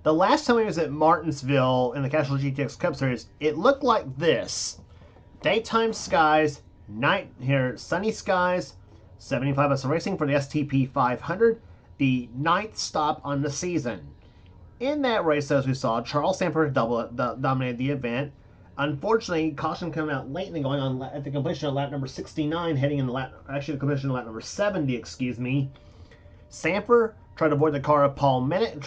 The last time we was at Martinsville in the Castrol GTX Cup Series, it looked like this. Daytime skies, night here, sunny skies, 75 us racing for the STP 500, the ninth stop on the season. In that race, as we saw, Charles Sanford dominated the event. Unfortunately, caution coming out late and going on at the completion of lap number 69, heading in the completion of lap number 70, excuse me. Sanford tried to avoid the car of Paul Minnick,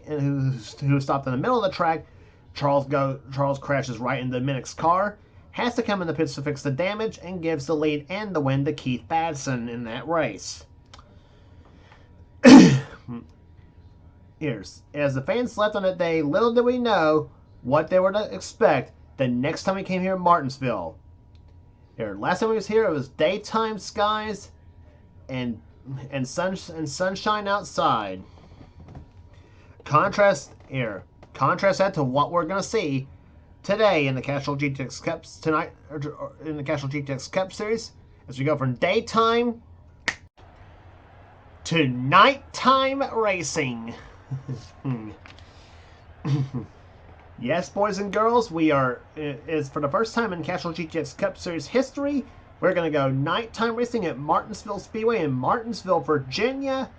who stopped in the middle of the track. Charles crashes right into Minnick's car, has to come in the pits to fix the damage, and gives the lead and the win to Keith Batson in that race. As the fans left on that day, little did we know what they were to expect the next time we came here in Martinsville. Last time we was here, it was daytime skies and sunshine outside. Contrast that to what we're gonna see today in the Castrol GTX Cups tonight, in the Castrol GTX Cup Series, as we go from daytime to nighttime racing. Yes, boys and girls, is for the first time in Castrol GTX Cup Series history, we're going to go nighttime racing at Martinsville Speedway in Martinsville, Virginia.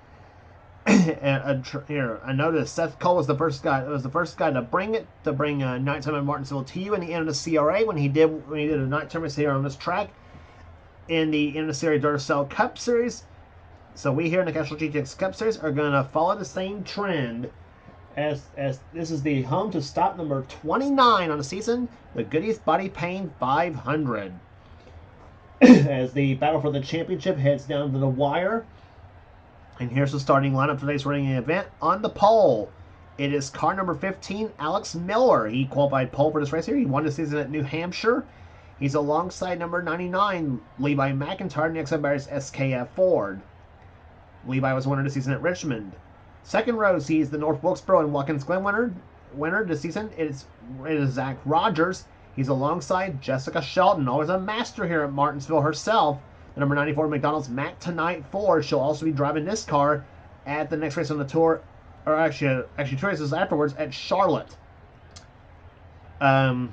I noticed Seth Cole was the first guy. It was the first guy to bring nighttime at Martinsville to you in the NNSCRA when he did a nighttime race here on this track in the NNSCRA Duracell Cup Series. So we here in the Castrol GTX Cup Series are going to follow the same trend as this is the home to stop number 29 on the season, the Goody's Body Pain 500. As the battle for the championship heads down to the wire. And here's the starting lineup for today's running event. On the pole, it is car number 15, Alex Miller. He qualified pole for this race here. He won the season at New Hampshire. He's alongside number 99, Levi McIntyre, next up by his SKF Ford. Levi was winner this season at Richmond. Second row sees the North Wilkesboro and Watkins Glen winner this season. It is Zach Rogers. He's alongside Jessica Shelton, always a master here at Martinsville herself. The number 94 McDonald's Mac Tonight Ford. She'll also be driving this car at the next race on the tour, or actually 2 races afterwards at Charlotte. Going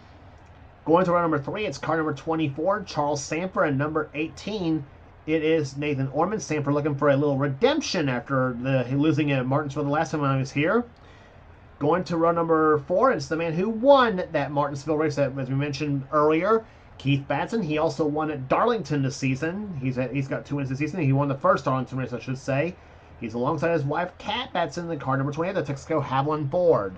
to row number 3, it's car number 24, Charles Sanford, and number 18. It is Nathan Orman. Sanford looking for a little redemption after losing at Martinsville the last time I was here. Going to row number 4, it's the man who won that Martinsville race, as we mentioned earlier, Keith Batson. He also won at Darlington this season. He's got 2 wins this season. He won the first Darlington race, I should say. He's alongside his wife, Kat Batson, in the car number 28, the Texaco Haviland Ford.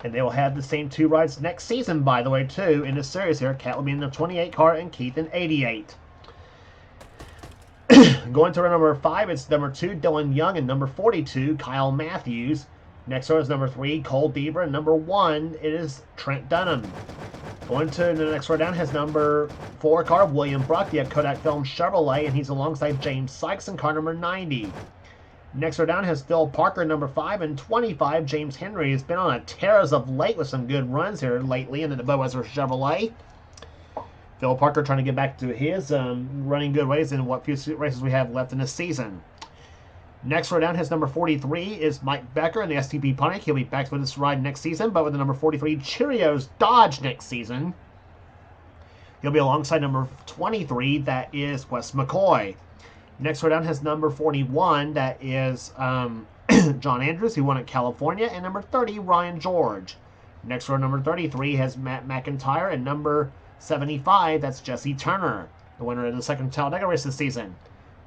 And they will have the same 2 rides next season, by the way, too, in this series here. Kat will be in the 28 car and Keith in 88. Going to row number 5, it's number 2, Dylan Young, and number 42, Kyle Matthews. Next row is number 3, Cole Deaver, and number 1, it is Trent Dunham. Going to the next row down has number 4 car, William Bruck, the Kodak Film Chevrolet, and he's alongside James Sykes in car number 90. Next row down has Phil Parker, number 5, and 25, James Henry. Has been on a tear as of late with some good runs here lately in the Budweiser Chevrolet. Phil Parker trying to get back to his running good ways in what few races we have left in this season. Next row down has number 43 is Mike Becker in the STP Pontiac. He'll be back with this ride next season, but with the number 43 Cheerios Dodge next season. He'll be alongside number 23, that is Wes McCoy. Next row down has number 41, that is John Andrews, who won at California, and number 30, Ryan George. Next row number 33 has Matt McIntyre, and number 75, that's Jesse Turner, the winner of the second Talladega race this season.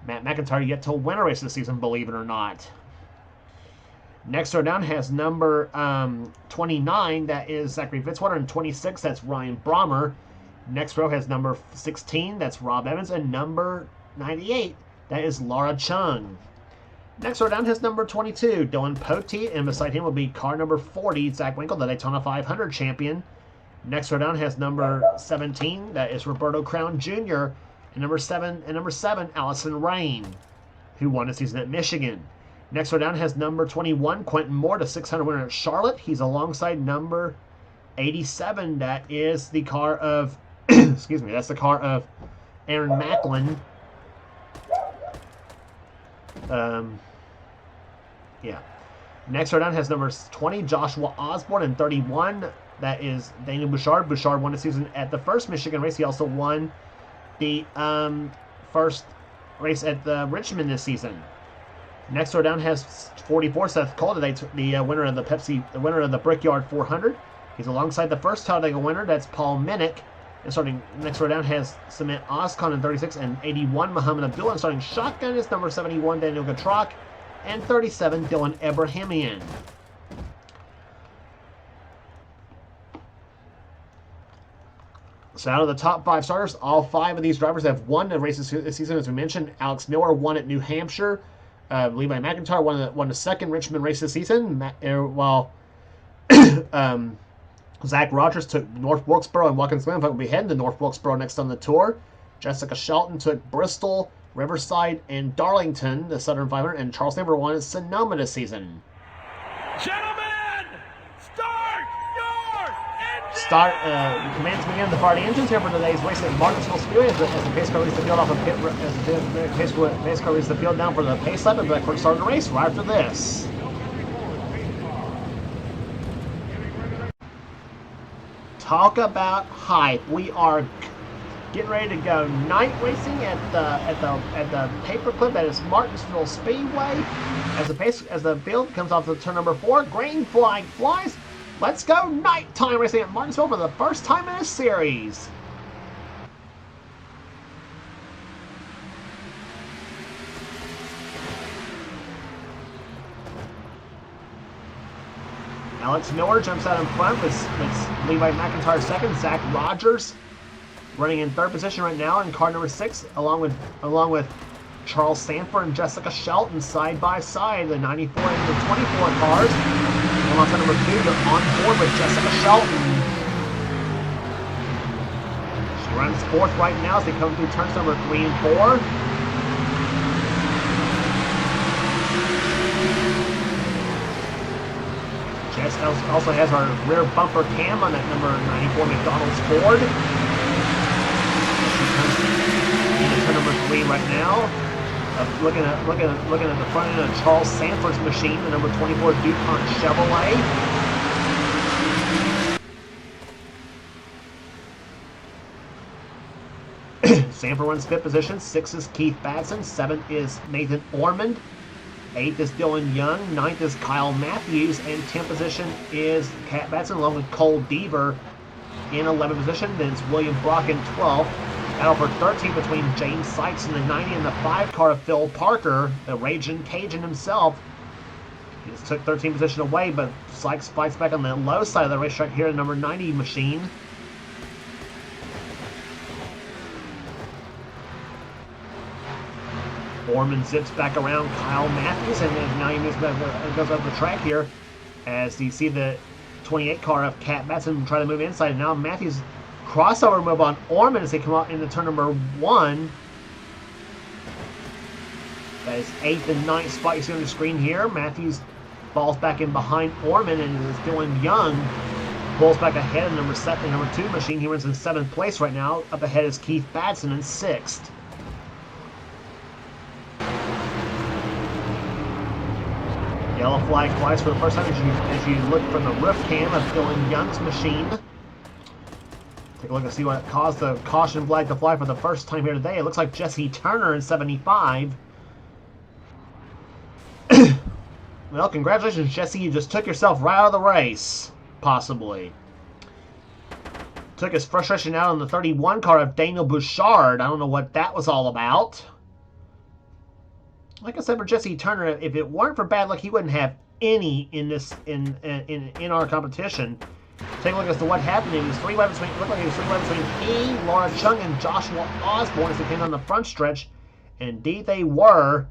Matt McIntyre yet to win a race this season, believe it or not. Next row down has number 29, that is Zachary Fitzwater, and 26, that's Ryan Brommer. Next row has number 16, that's Rob Evans, and number 98, that is Laura Chung. Next row down has number 22, Dylan Poteet, and beside him will be car number 40, Zach Winkle, the Daytona 500 champion. Next row down has number 17, that is Roberto Crown Jr., and number 7, Allison Rain, who won the season at Michigan. Next row down has number 21, Quentin Moore, the 600 winner at Charlotte. He's alongside number 87, that is the car of, excuse me, that's the car of Aaron Macklin. Yeah. Next row down has number 20, Joshua Osborne, and 31. That is Daniel Bouchard. Bouchard won the season at the first Michigan race. He also won the first race at the Richmond this season. Next row down has 44, Seth Talladega, the winner of the winner of the Brickyard 400. He's alongside the first Talladega winner. That's Paul Minnick. And starting next row down has Cement Oscon in 36 and 81, Muhammad Abdullah. And starting shotgun is number 71, Daniel Gatrock, and 37, Dylan Abrahamian. So out of the top 5 starters, all 5 of these drivers have won the races this season, as we mentioned. Alex Miller won at New Hampshire. Levi McIntyre won the second Richmond race this season, while Zach Rogers took North Wilkesboro, and Watkins Glen will be heading to North Wilkesboro next on the tour. Jessica Shelton took Bristol, Riverside, and Darlington, the Southern 500, and Charles Stanford won at Sonoma this season. Gentlemen, start your engines! Commands begin to fire the engines here for today's race at Martinsville Speedway as the pace car leads the field off of pit. As the pace car leads the field down for the pace lap, and the quick start of the race right after this. Talk about hype! We are getting ready to go night racing at the paperclip that is Martinsville Speedway. As the field comes off the turn number 4, green flag flies. Let's go nighttime racing at Martinsville for the first time in a series. Alex Miller jumps out in front with Levi McIntyre second. Zach Rogers running in third position right now in car number 6, along with Charles Sanford and Jessica Shelton side by side, the 94 and the 24 cars. And on turn number 2, they're on board with Jessica Shelton. She runs 4th right now as they come through turns number 3 and 4. Jess also has our rear bumper cam on that number 94 McDonald's Ford. She comes into turn number 3 right now. Looking at the front end of Charles Sanford's machine, the number 24 DuPont Chevrolet. Sanford runs 5th position. 6th is Keith Batson. 7th is Nathan Ormond. 8th is Dylan Young, 9th is Kyle Matthews, and 10th position is Cat Batson along with Cole Deaver in 11th position. Then it's William Brock in 12th. Battle for 13th between James Sykes in the 90 and the 5 car of Phil Parker, the Raging Cajun himself. He just took 13th position away, but Sykes fights back on the low side of the racetrack here in the number 90 machine. Orman zips back around Kyle Matthews, and then now he moves back, goes up the track here as you see the 28 car of Cat Batson try to move inside. And now Matthews crossover move on Orman as they come out into turn number 1. That is 8th and 9th spot you see on the screen here. Matthews falls back in behind Orman, and is Dylan Young pulls back ahead of number 2 machine. He runs in 7th place right now. Up ahead is Keith Batson in 6th. Yellow flag flies for the first time as you look from the roof cam of Dylan Young's machine. Take a look and see what caused the caution flag to fly for the first time here today. It looks like Jesse Turner in 75. Well, congratulations, Jesse. You just took yourself right out of the race, possibly. Took his frustration out on the 31 car of Daniel Bouchard. I don't know what that was all about. Like I said, for Jesse Turner, if it weren't for bad luck, he wouldn't have any in our competition. Take a look as to what happened. It was 3-way between. It looked like it was 3-way between E, Laura Chung, and Joshua Osborne as they came on the front stretch. Indeed, they were.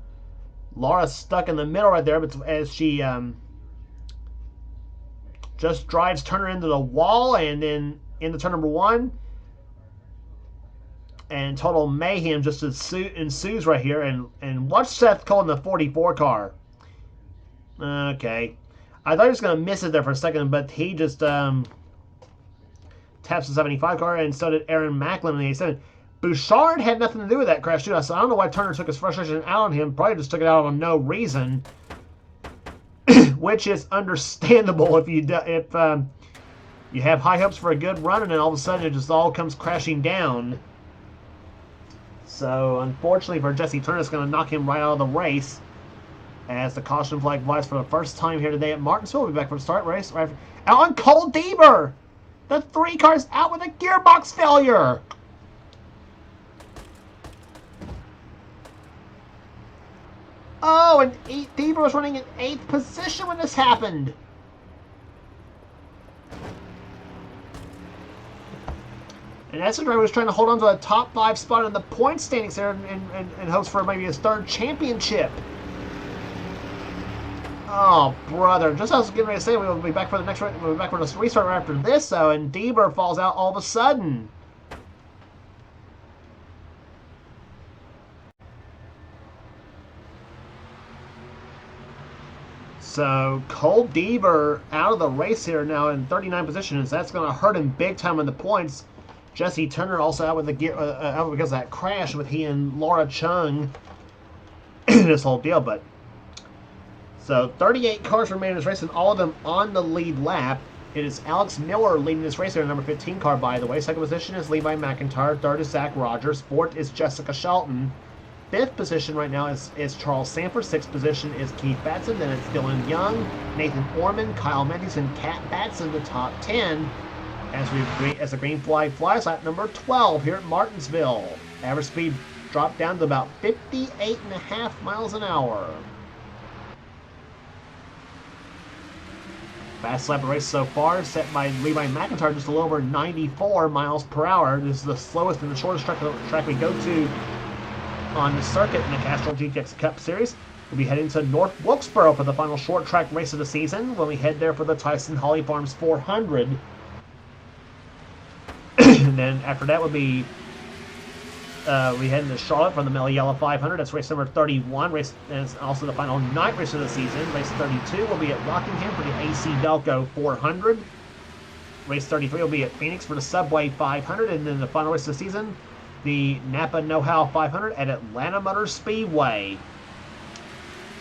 Laura stuck in the middle right there, but as she just drives Turner into the wall, and then into turn number 1. And total mayhem just ensues right here. And watch Seth Cole in the 44 car. Okay. I thought he was going to miss it there for a second, but he just taps the 75 car, and so did Aaron Macklin in the 87. Bouchard had nothing to do with that crash, too. So I don't know why Turner took his frustration out on him. Probably just took it out on no reason. which is understandable if you have high hopes for a good run and then all of a sudden it just all comes crashing down. So unfortunately for Jesse Turner, it's going to knock him right out of the race as the caution flag flies for the first time here today at Martinsville. We'll be back for the start race. Right out on Cole Deaver. The 3 car's out with a gearbox failure. Oh, and Deaver was running in 8th position when this happened. And Essedray was trying to hold on to a top 5 spot in the point standings there and hopes for maybe his 3rd championship. Oh, brother. Just as I was getting ready to say, we'll be back for the next we'll be back for the restart right after this, though, and Deaver falls out all of a sudden. So Cole Deaver out of the race here now in 39 positions. That's going to hurt him big time in the points. Jesse Turner also out with the gear out because of that crash with he and Laura Chung in this whole deal. But so 38 cars remain in this race, and all of them on the lead lap. It is Alex Miller leading this race here, number 15 car, by the way. 2nd position is Levi McIntyre. 3rd is Zach Rogers. 4th is Jessica Shelton. 5th position right now is Charles Sanford. 6th position is Keith Batson. Then it's Dylan Young, Nathan Orman, Kyle Mendes, and Kat Batson, the top 10. As the green flag flies, lap number 12 here at Martinsville. Average speed dropped down to about 58.5 miles an hour. Fast lap of race so far, set by Levi McIntyre, just a little over 94 miles per hour. This is the slowest and the shortest track we go to on the circuit in the Castrol GTX Cup Series. We'll be heading to North Wilkesboro for the final short track race of the season when we head there for the Tyson Holly Farms 400. And then after that would be we head into Charlotte for the Mellow Yellow 500. That's race number 31. And it's also the final night race of the season. Race 32 will be at Rockingham for the AC Delco 400. Race 33 will be at Phoenix for the Subway 500. And then the final race of the season, the Napa Know-How 500 at Atlanta Motor Speedway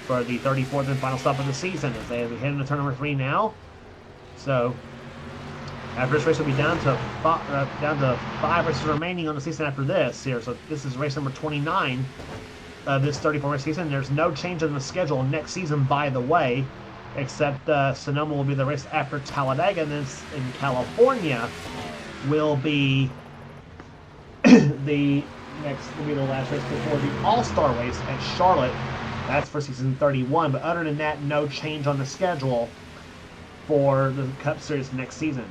for the 34th and final stop of the season. As they head into turn number 3 now. So after this race, will be down to 5 races remaining on the season after this here. So this is race number 29 of this 34-race season. There's no change in the schedule next season, by the way, except Sonoma will be the race after Talladega, and then in California will be the last race before the All-Star race at Charlotte. That's for season 31. But other than that, no change on the schedule for the Cup Series next season.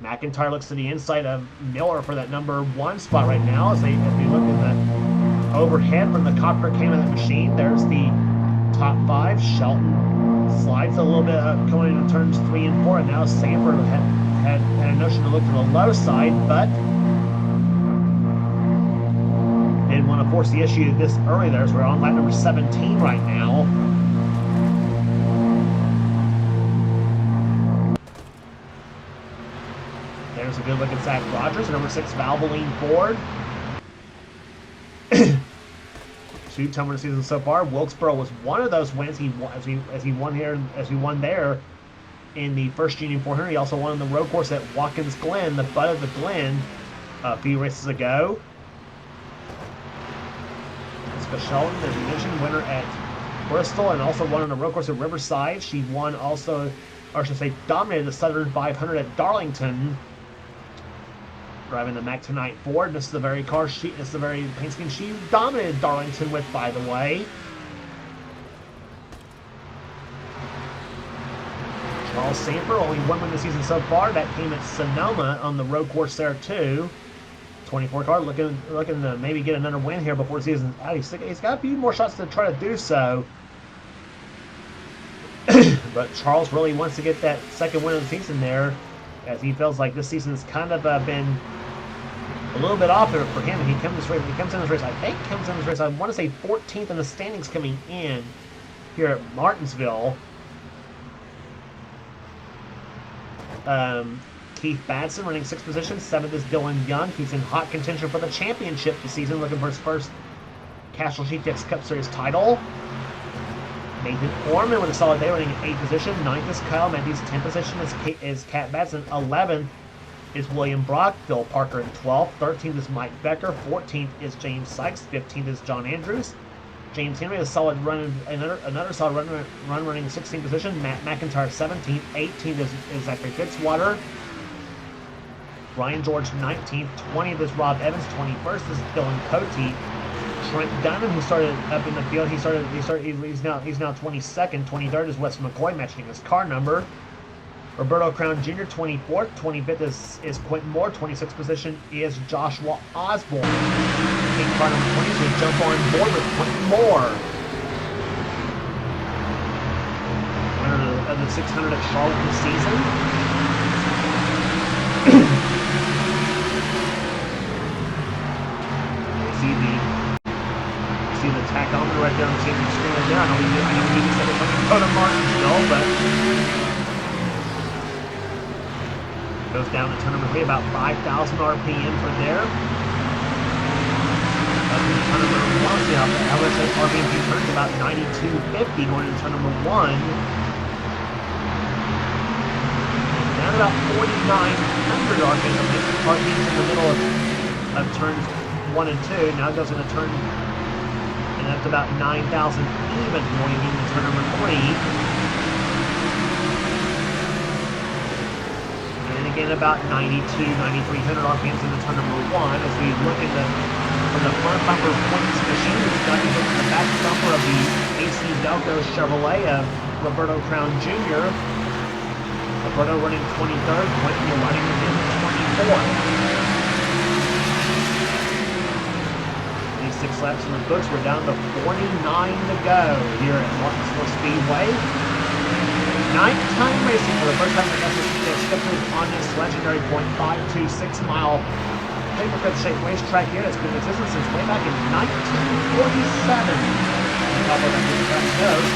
McIntyre looks to the inside of Miller for that number 1 spot right now as we look at the overhead from the cockpit cam of that machine. There's the top 5. Shelton slides a little bit going into turns 3 and 4, and now Sanford had a notion to look to the low side, but didn't want to force the issue this early there, as we're on lap number 17 right now. There's a good look at Zach Rogers, number 6 Valvoline Ford. 2 winner seasons so far. Wilkesboro was one of those wins. He won there in the first Junior 400. He also won on the road course at Watkins Glen, the butt of the Glen, a few races ago. Jessica Shelton, as we mentioned, winner at Bristol, and also won on the road course at Riverside. She won also, or I should say, dominated the Southern 500 at Darlington, driving the Mac Tonight Ford. This is the very paint scheme she dominated Darlington with, by the way. Charles Sanford, only 1 win this season so far. That came at Sonoma on the road course there too. 24 car, looking to maybe get another win here before the season's out. He's got a few more shots to try to do so. But Charles really wants to get that 2nd win of the season there, as he feels like this season's kind of been a little bit off there for him. And he comes in this race, I want to say 14th in the standings coming in here at Martinsville. Keith Batson running 6th position. 7th is Dylan Young. He's in hot contention for the championship this season, looking for his first Castrol GTX Cup Series title. Nathan Orman with a solid day, running in 8th position. 9th is Kyle Matthews. 10th position is Cat Batson. 11th is William Brock. Phil Parker in 12th. 13th is Mike Becker. 14th is James Sykes. 15th is John Andrews. James Henry is solid run, another solid run running 16th position. Matt McIntyre 17th. 18th is Zachary Fitzwater. Ryan George 19th. 20th is Rob Evans. 21st is Dylan Cote. Trent Dunham, who started up in the field, he's now 22nd. 23rd is Wes McCoy, matching his car number. Roberto Crown Jr. 24th. 25th is Quentin Moore. 26th position is Joshua Osborne. In car number 20, so jump on board with Quentin Moore. Winner of the 600 at Charlotte this season. See the tachometer right there on the screen right there. I know we just said it's going to go to Martinsville, but goes down to turn number 3, about 5,000 RPM for there. Turn number 1, see how much RPM he turns, about 9250 going into turn number 1. And down about 4,900 RPM. RPM in the middle of turns 1 and 2. Now it goes into turn, and that's about 9,000 even going into turn number 3. And again, about 9,300 RPMs into turn number 1. As we look at from the front bumper of Quentin's machine, we've got the back bumper of the AC Delco Chevrolet of Roberto Crown Jr. Roberto running 23rd, Quentin running in 24th. 6 laps in the books. We're down to 49 to go here at Martinsville Speedway. 9th time racing for the first time scheduled on this legendary 0.526 mile paperclip shaped racetrack here. It's been in existence since way back in 1947. How far back this track goes.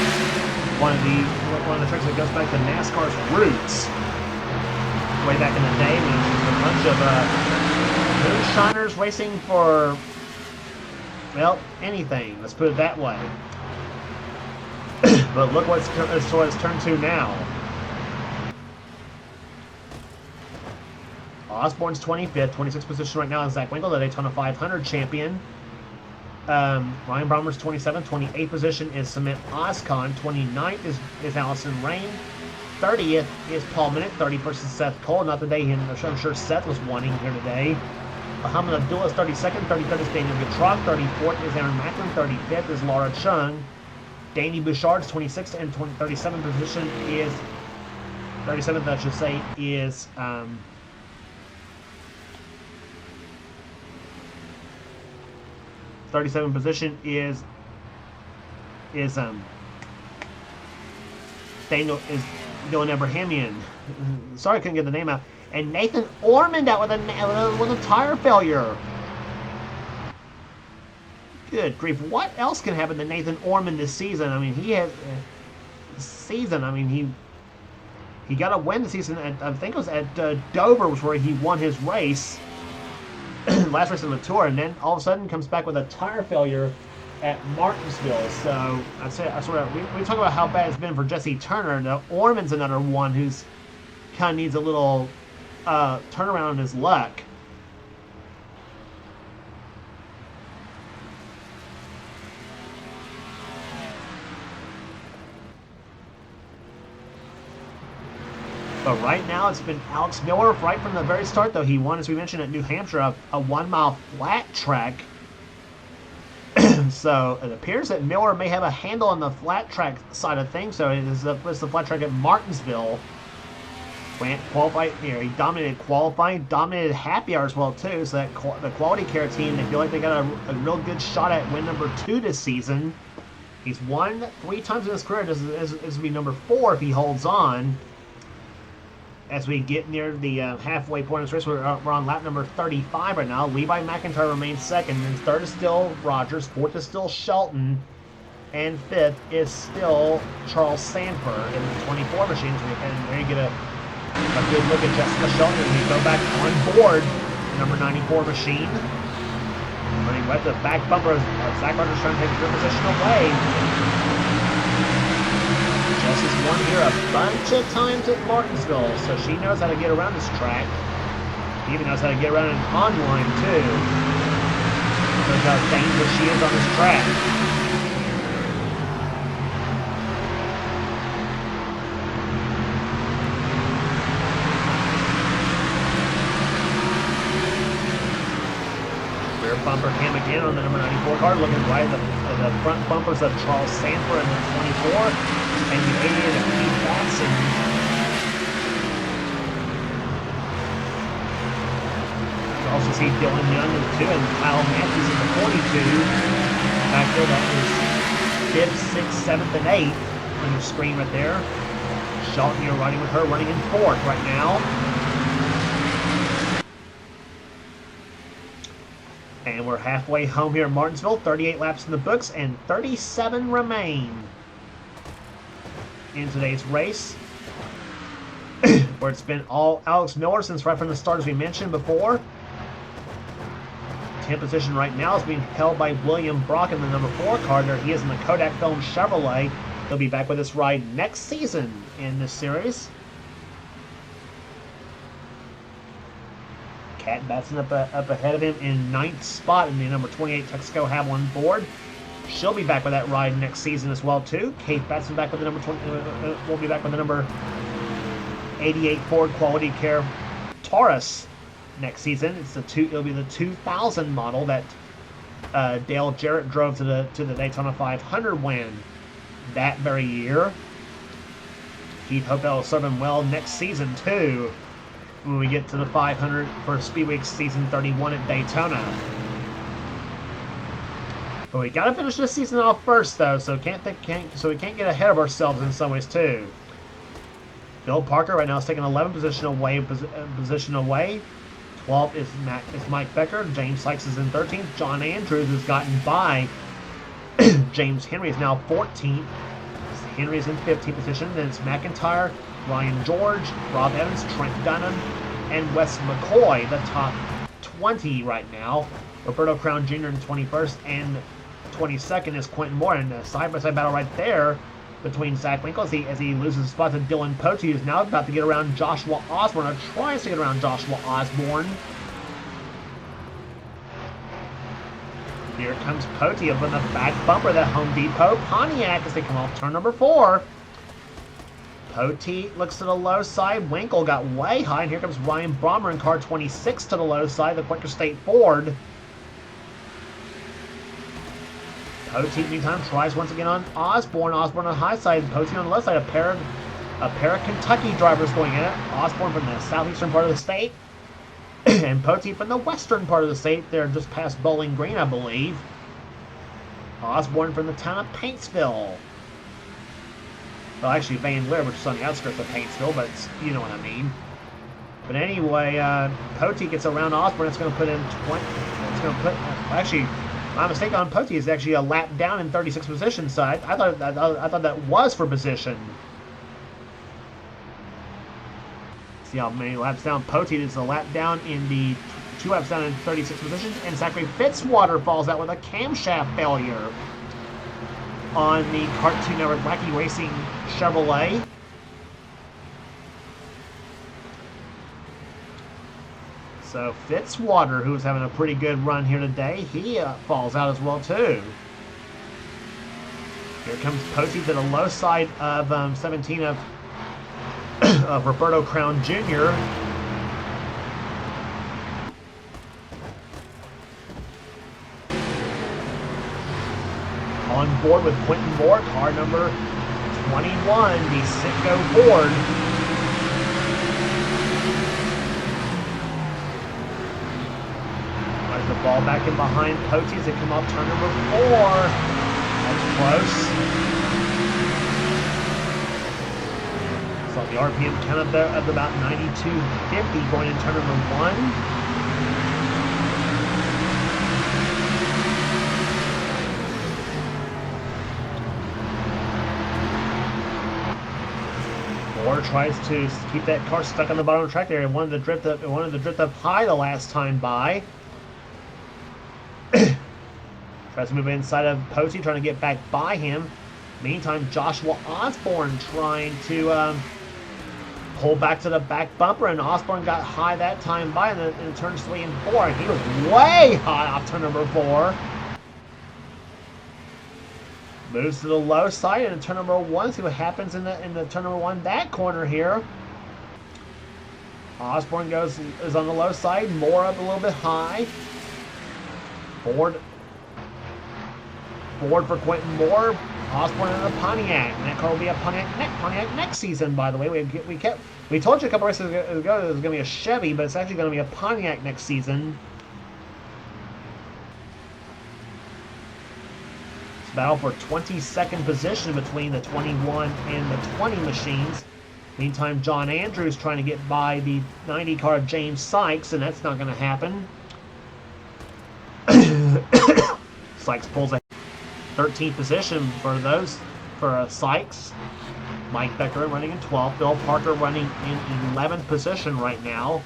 One of the tracks that goes back to NASCAR's roots. Way back in the day when it was a bunch of moonshiners racing for, well, anything. Let's put it that way. But look what it's turned to now. Osborne's 25th, 26th position right now is Zach Winkle, the Daytona 500 champion. Ryan Brommer's 27th, 28th position is Cement Oscon. 29th is Allison Rain. 30th is Paul Minute. 31st is Seth Cole. Not the day I'm sure Seth was wanting here today. Muhammad Abdullah is 32nd, 33rd is Daniel Gatrog, 34th is Aaron Macklin, 35th is Laura Chung. Danny Bouchard's 26th and 37th position is, 37th I should say, is 37th position is Dylan Abrahamian. Sorry I couldn't get the name out. And Nathan Ormond out with a tire failure. Good grief! What else can happen to Nathan Ormond this season? I mean, he has he got a win this season. I think it was at Dover, was where he won his race, last race of the tour, and then all of a sudden comes back with a tire failure at Martinsville. So I sort of we talk about how bad it's been for Jesse Turner. Now Ormond's another one who's kind of needs a little turnaround in his luck. But right now it's been Alex Miller right from the very start, though. He won, as we mentioned, at New Hampshire, a 1 mile flat track. So it appears that Miller may have a handle on the flat track side of things. So it's the flat track at Martinsville. Qualified here. He dominated qualifying, dominated happy hour as well too. So that the Quality Care team, they feel like they got a real good shot at win number 2 this season. He's won 3 times in his career. This will be number 4 if he holds on. As we get near the halfway point of this race, we're on lap number 35 right now. Levi McIntyre remains second, and third is still Rogers, fourth is still Shelton, and fifth is still Charles Sanford in the 24 machines. And there you get a good look at Jessica Shelton as we go back on board number 94 machine. Running right to the back bumper as Zach Rogers trying to take a good position away. She's won here a bunch of times at Martinsville, so she knows how to get around this track. She even knows how to get around it online too. Shows how dangerous she is on this track. Rear bumper cam again on the number 94 car, looking right at the front bumpers of Charles Sanford in the 24 and the 88 of Keith Batson. You also see Dylan Young in the 2 and Kyle Matthews in the 42. Back there, that is 5th, 6th, 7th, and 8th on your screen right there. Shelton, you're riding with her, running in 4th right now. And we're halfway home here in Martinsville. 38 laps in the books and 37 remain in today's race, where it's been all Alex Miller since right from the start, as we mentioned before. 10th position right now is being held by William Brock in the number 4 car. There he is in the Kodak Film Chevrolet. He'll be back with us ride next season in this series. Kat Batson up ahead of him in 9th spot in the number 28 Texaco Havoline Ford. She'll be back with that ride next season as well too. Kate Batson back with the number 20. Will be back with the number 88 Ford Quality Care Taurus next season. It'll be the 2000 model that Dale Jarrett drove to the Daytona 500 win that very year. Keith hope that'll serve him well next season too, when we get to the 500 for Speedweek season 31 at Daytona. But we gotta finish this season off first, though, so we can't get ahead of ourselves in some ways too. Bill Parker right now is taking 11th position away. 12th is Mike Becker. James Sykes is in 13th. John Andrews has gotten by James Henry is now 14th. Henry is in 15th position. Then it's McIntyre, Ryan George, Rob Evans, Trent Dunham, and Wes McCoy, the top 20 right now. Roberto Crown Jr. in 21st, and 22nd is Quentin Moore. And a side-by-side battle right there between Zach Winkle as he loses his spot to Dylan Pote, who's now about to get around Joshua Osborne, or tries to get around Joshua Osborne. Here comes Pote up on the back bumper of that Home Depot Pontiac as they come off turn number 4. Pote looks to the low side. Winkle got way high, and here comes Ryan Brommer in car 26 to the low side, the Quaker State Ford. Pote, meantime, tries once again on Osborne. Osborne on the high side, Pote on the left side. A pair of Kentucky drivers going in it. Osborne from the southeastern part of the state, and Pote from the western part of the state. They're just past Bowling Green, I believe. Osborne from the town of Paintsville. Well, actually, Van Leer, which is on the outskirts of Paintsville, but you know what I mean. But anyway, Pote gets around Osborne. It's going to put him 20. It's going to put actually. My mistake on Pote is actually a lap down in 36th position. So I thought that was for position. See how many laps down Pote is. A lap down in the 2 laps down in 36th position, and Zachary Fitzwater falls out with a camshaft failure on the Cartoon Network Wacky Racing Chevrolet. So Fitzwater, who's having a pretty good run here today, he falls out as well too. Here comes Pote to the low side of 17 of Roberto Crown Jr. On board with Quentin Moore, car number 21, the Sitco Ford. Tries the ball back in behind Pote as they come off turn number 4. That's close. So the RPM count up there of about 92.50 going in turn number 1. Moore tries to keep that car stuck on the bottom of the track there. It wanted to drift up high the last time by. Tries to move inside of Pote, trying to get back by him. Meantime, Joshua Osborne trying to pull back to the back bumper, and Osborne got high that time by in turns 3 and 4, and he was way high off turn number 4. Moves to the low side and in turn number 1. See what happens in the turn number 1 that corner here. Osborne is on the low side. Moore up a little bit high. Forward for Quentin Moore. Osborne in the Pontiac. And that car will be a Pontiac next season, by the way. We told you a couple races ago it was going to be a Chevy, but it's actually going to be a Pontiac next season. It's a battle for 22nd position between the 21 and the 20 machines. Meantime, John Andrews trying to get by the 90 car of James Sykes, and that's not going to happen. Sykes pulls a 13th position for Sykes. Mike Becker running in 12th. Bill Parker running in 11th position right now.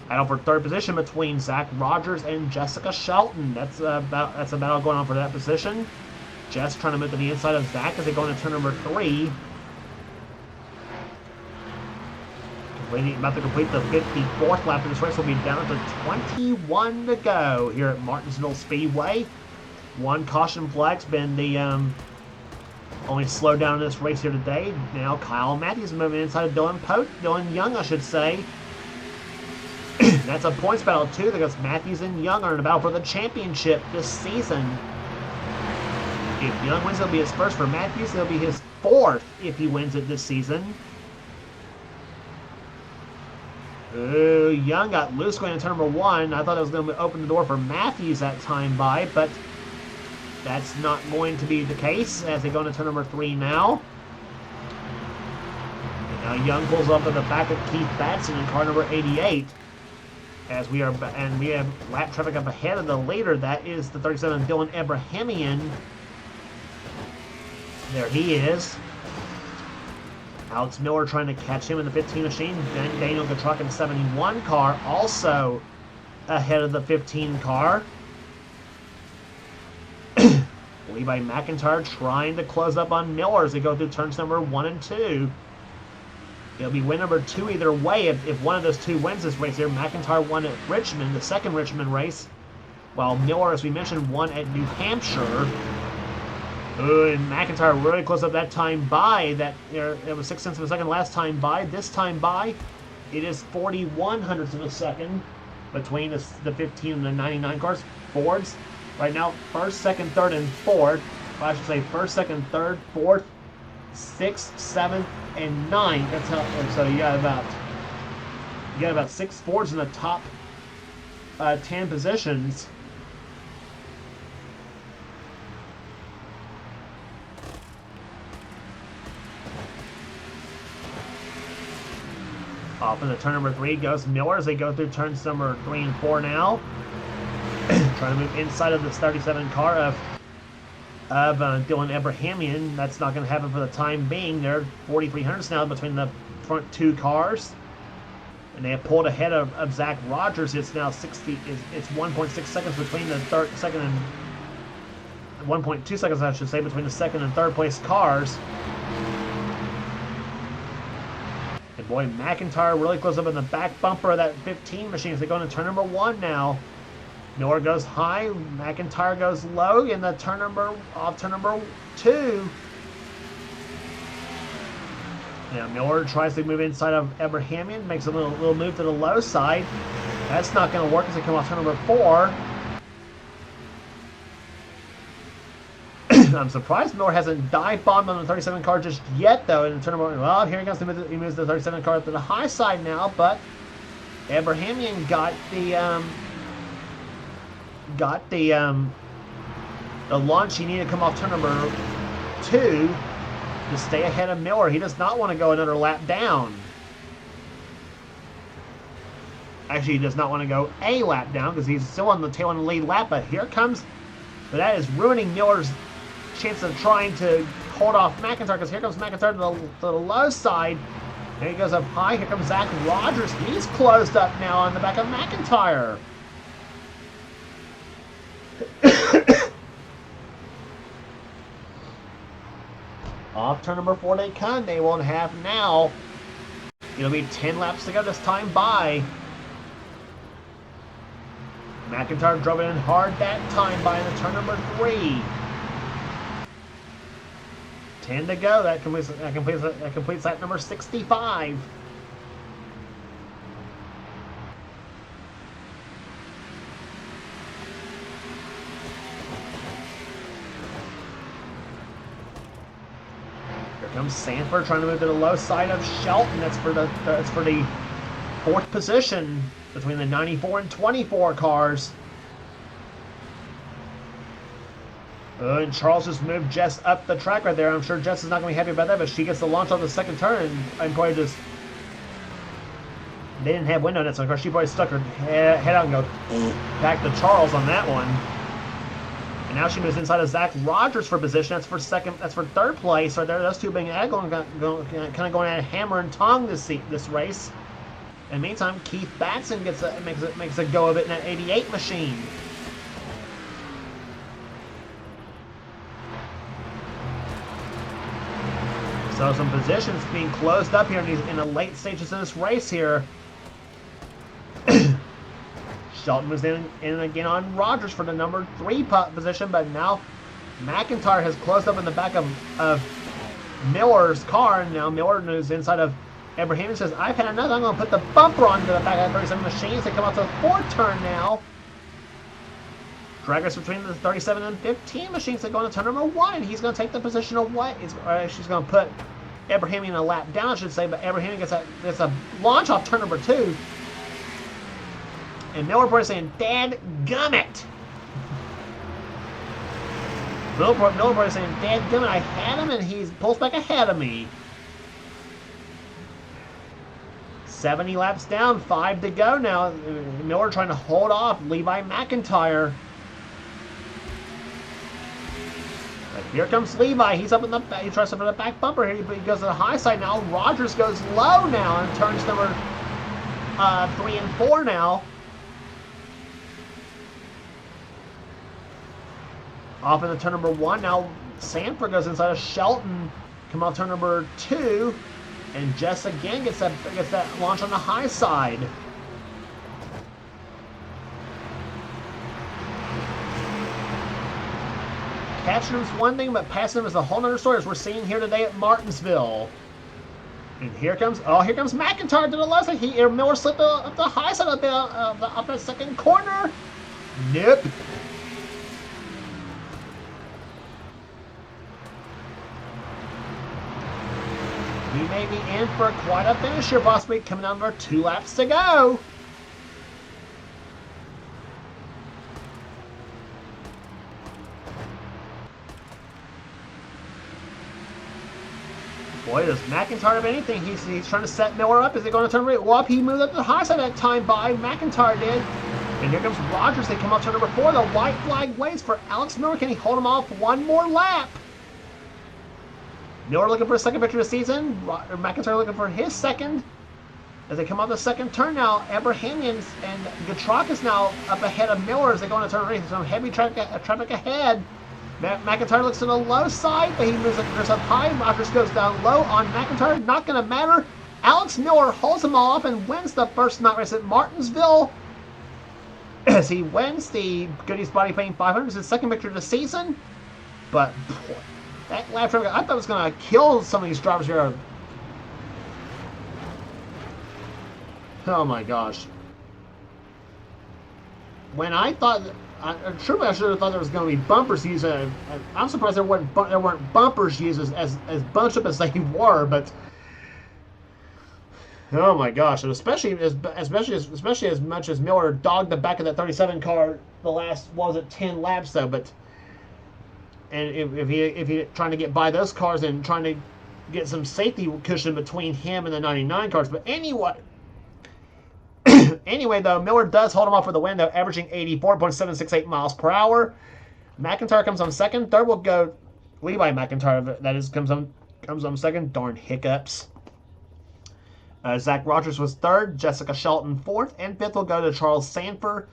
Battle for 3rd position between Zach Rogers and Jessica Shelton. That's a battle going on for that position. Jess trying to move to the inside of Zach as they go into turn number 3. About to complete the 54th lap of this race. Will be down to 21 to go here at Martinsville Speedway. One caution flag's been the only slowdown in this race here today. Now Kyle Matthews moving inside of Dylan Young, I should say. That's a points battle too, because Matthews and Young are in a battle for the championship this season. If Young wins, it'll be his first. For Matthews, it'll be his 4th if he wins it this season. Young got loose going into turn number 1. I thought it was going to open the door for Matthews that time by, but that's not going to be the case as they go into turn number 3 now. And now Young pulls up at the back of Keith Batson in car number 88. We have lap traffic up ahead of the leader. That is the 37 Dylan Abrahamian. There he is. Alex Miller trying to catch him in the 15 machine. Then Daniel Gatruck in the 71 car, also ahead of the 15 car. Levi McIntyre trying to close up on Miller as they go through turns number 1 and 2. It'll be win number 2 either way. If one of those two wins this race here, McIntyre won at Richmond, the second Richmond race, while Miller, as we mentioned, won at New Hampshire. And McIntyre really close up that time by. It was 0.6 of a second last time by. This time by, it is 41 hundredths of a second between the 15 and the 99 cars. Fords right now, 1st, 2nd, 3rd, and 4th. I should say 1st, 2nd, 3rd, 4th, 6th, 7th, and 9th. That's how. So you got about 6 Fords in the top 10 positions. Off into turn number 3 goes Miller as they go through turns number 3 and 4 now. Trying to move inside of this 37 car of Dylan Abrahamian. That's not going to happen for the time being. They're 4,300 now between the front 2 cars. And they have pulled ahead of Zach Rogers. It's now 60. It's 1.6 seconds between the second and 1.2 seconds, I should say, between the 2nd and 3rd place cars. And boy, McIntyre really close up in the back bumper of that 15 machine as they go into turn number 1 now. Miller goes high, McIntyre goes low in the turn number 2. Now Miller tries to move inside of Abrahamian, makes a little move to the low side. That's not going to work as they come off turn number 4. I'm surprised Miller hasn't dive bombed on the 37 car just yet, though. In turn number 1, well, here he comes. He moves the 37 car to the high side now, but Abrahamian got the launch he needed to come off turn number 2 to stay ahead of Miller. He does not want to go another lap down. Actually, he does not want to go a lap down because he's still on the tail end of the lead lap. But that is ruining Miller's chance of trying to hold off McIntyre, because here comes McIntyre to the low side. There he goes up high. Here comes Zach Rogers. He's closed up now on the back of McIntyre. Off turn number 4 they come. They won't have now. It'll be 10 laps to go this time by. McIntyre drove it in hard that time by in the turn number 3. 10 to go. That completes lap number 65. Here comes Sanford trying to move to the low side of Shelton. That's for the 4th position between the 94 and 24 cars. And Charles just moved Jess up the track right there. I'm sure Jess is not going to be happy about that, but she gets the launch on the second turn and probably just... They didn't have window nets, so of course she probably stuck her head out and go back to Charles on that one. And now she moves inside of Zach Rogers for position. That's for 3rd place right there. Those two being kind of going at hammer and tongue this race. In the meantime, Keith Batson makes a go of it in that 88 machine. So some positions being closed up here in the late stages of this race here. Shelton was in again on Rogers for the number 3 position, but now McIntyre has closed up in the back of Miller's car, and now Miller moves inside of Abraham and says, I've had enough, I'm going to put the bumper onto the back of the 37 machines. They come out to the 4th turn now. Drag race between the 37 and 15 machines that go into turn number 1, and he's going to take the position away. She's going to put Abraham in a lap down, I should say, but Abraham gets a launch off turn number 2. And Miller Boy saying, Dad gummit! Miller Boy saying, Dad gummit, I had him, and he pulls back ahead of me. 70 laps down, 5 to go now. Miller trying to hold off Levi McIntyre. But here comes Levi. He's up in the back. He tries to put a back bumper here, but he goes to the high side now. Rogers goes low now and turns number 3 and 4 now. Off into turn number 1. Now Sanford goes inside of Shelton. Come out turn number 2. And Jess again gets that launch on the high side. Catching him's one thing, but passing him is a whole other story, as we're seeing here today at Martinsville. And here comes McIntyre to the left side. Miller slipped up the high side up the second corner. Nope. We may be in for quite a finish here, possibly coming down to our 2 laps to go. Boy, does McIntyre have anything. He's trying to set Miller up. Is he going to turn right? Well, he moved up to the high side that time by McIntyre did. And here comes Rogers. They come out to number 4. The white flag waits for Alex Miller. Can he hold him off one more lap? Miller looking for a second victory of the season. McIntyre looking for his second. As they come out the second turn now, Abrahamians and Gatrakis now up ahead of Miller as they go on a turn race. Some heavy traffic ahead. McIntyre looks to the low side, but he moves up high. Rogers goes down low on McIntyre. Not going to matter. Alex Miller holds them all up and wins the first night race at Martinsville. As he wins the Goody's Body Paint 500. It's his second victory of the season. But boy, that lap traffic, I thought it was going to kill some of these drivers here. Oh my gosh. When I thought, truly I should have thought there was going to be bumpers used. I'm surprised there weren't bumpers used as bunched up as they were, but oh my gosh, and especially as much as Miller dogged the back of that 37 car the last, what was it, 10 laps though, but and if he trying to get by those cars and trying to get some safety cushion between him and the 99 cars, but anyway. Anyway, though, Miller does hold him off for the win, though, averaging 84.768 miles per hour. McIntyre comes on second. Third will go Levi McIntyre. That is, comes on second. Darn hiccups. Zach Rogers was third. Jessica Shelton fourth. And fifth will go to Charles Sanford.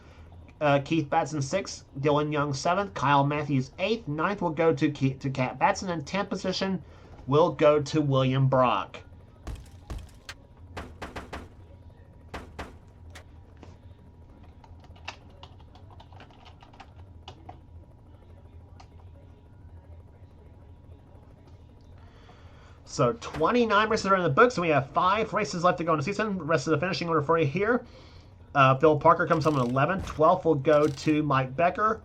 Keith Batson sixth. Dylan Young seventh. Kyle Matthews eighth. Ninth will go to Cat Batson. And 10th position will go to William Brock. So 29 races are in the books, and we have 5 races left to go in the season. The rest of the finishing order for you here. Phil Parker comes home at 11th. 12th will go to Mike Becker.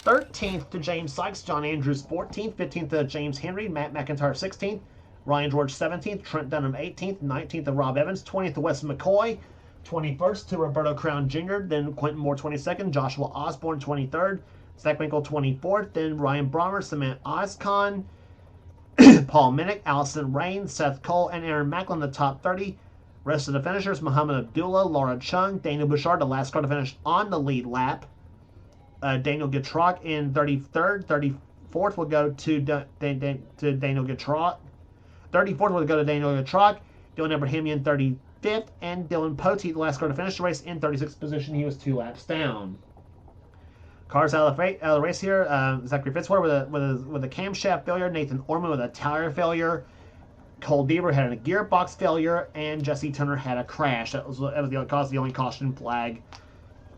13th to James Sykes. John Andrews 14th. 15th to James Henry. Matt McIntyre 16th. Ryan George 17th. Trent Dunham 18th. 19th to Rob Evans. 20th to Wes McCoy. 21st to Roberto Crown Jr. Then Quentin Moore 22nd. Joshua Osborne 23rd. Zach Winkle 24th. Then Ryan Brommer, Samant Ozcon, Paul Minnick, Allison Rain, Seth Cole, and Aaron Macklin, the top 30. Rest of the finishers, Muhammad Abdullah, Laura Chung, Daniel Bouchard, the last car to finish on the lead lap. Daniel Getrock in 33rd. 34th will go to Daniel Getrock. 34th will go to Daniel Getrock. Dylan Abrahamian 35th. And Dylan Poteet, the last car to finish the race, in 36th position. He was 2 laps down. Cars out of the race here. Zachary Fitzwater with a camshaft failure. Nathan Orman with a tire failure. Cole Deaver had a gearbox failure, and Jesse Turner had a crash. That was the only caution flag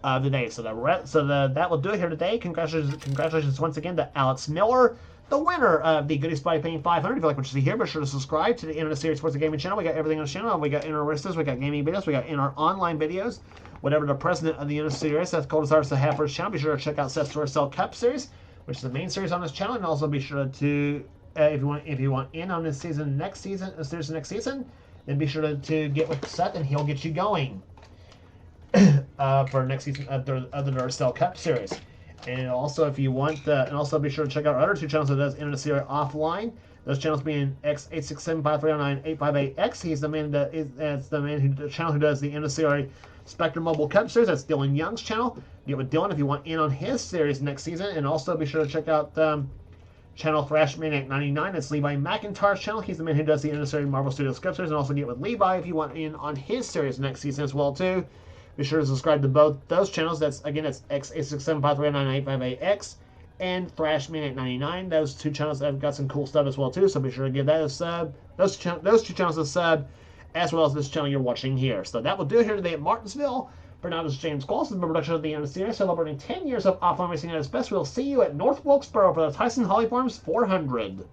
of the day. So that will do it here today. Congratulations once again to Alex Miller, the winner of the Goody Spotty Painting 500. If you like what you see here, be sure to subscribe to the NNSCRA Sports and Gaming channel. We got everything on the channel. We got inner races, we got gaming videos, we got in our online videos. Whatever the president of the NNSCRA, Seth Cole, desires to have for his channel, be sure to check out Seth's Cell Cup series, which is the main series on this channel, and also be sure to if you want in on this season next season, then be sure to get with Seth, and he'll get you going for next season of the Duracell Cup series. And also, if you want, and also be sure to check out our other 2 channels that does NNSCRA offline. Those channels being X8675398588X. He's the man the channel who does the NNSCRA Spectrum Mobile Cup series. That's Dylan Young's channel. Get with Dylan if you want in on his series next season. And also be sure to check out channel Thrash Maniac 99. That's Levi McIntyre's channel. He's the man who does the NNSCRA Marvel Studios Cup series. And also get with Levi if you want in on his series next season as well too. Be sure to subscribe to both those channels. That's X8675398588X and Thrash Maniac 99. Those 2 channels have got some cool stuff as well too. So be sure to give that a sub. Those 2 channels a sub, as well as this channel you're watching here. So that will do it here today at Martinsville. For now, this is James Qualls, the production of the NNSCRA, celebrating 10 years of offline racing at its best. We'll see you at North Wilkesboro for the Tyson Holly Farms 400.